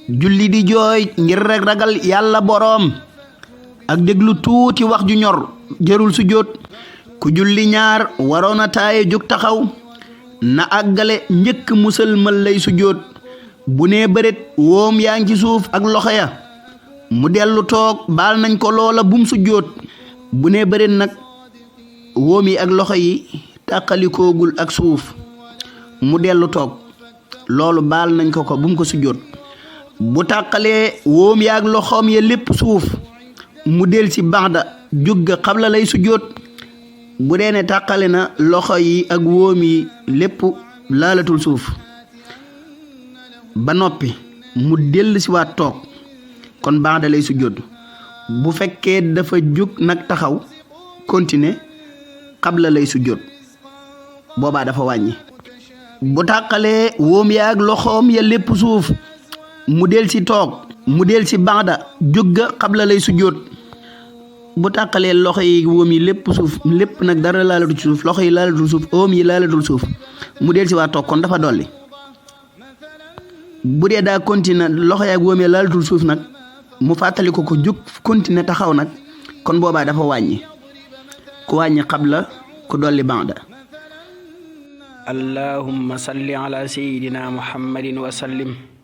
julli di jooy ngir rek ragal yàlla boroom ak déglu tuuti wax ju ñor jërul sujjóot ku julli ñaar waroon a taaye jóg taxaw na àggale njëkk musalmal lay sujjóot bu nee bëret woom yaa ngi ci suuf ak loxo ya mu dellu toog baal nañ ko loola bum sujjóot bu nee bëret nag woom yi ak loxo yi tàqalikoogul ak suuf mu dellu toog loolu baal nañ ko bum ko sujjóot bu tàqalee woom ya ak loxoom ya lépp suuf mu del ci baxda jóg xabla lay sujjóot bu dee ne tàqale na loxo yi ak woom yi lépp laalatul suuf ba noppi mu del ci waat toog kon baxda lay sujjóot bu fekkee dafa jóg nag taxaw continuer xabla lay sujjóot boobaa dafa wàññi bu tàqalee woom ya ak loxoom ya lépp suuf mu del ci toog mu del ci baxda jóg xabla lay sujjóot bu tàqalee loxo yi woom yi lépp suuf lépp nag dara laalatul ci suuf loxo yi laalatul suuf woom yi laalatul suuf mu del ci waa toog kon dafa dolli bu dee daa continuer loxo yi ak woom yi laalatul suuf nag mu fàttali ko jóg continuer taxaw nag kon boobaa dafa wàññi ku wàññi xabla ku dolli ba'da. allahumma salli ala sayyidina muhammadin wa sallim.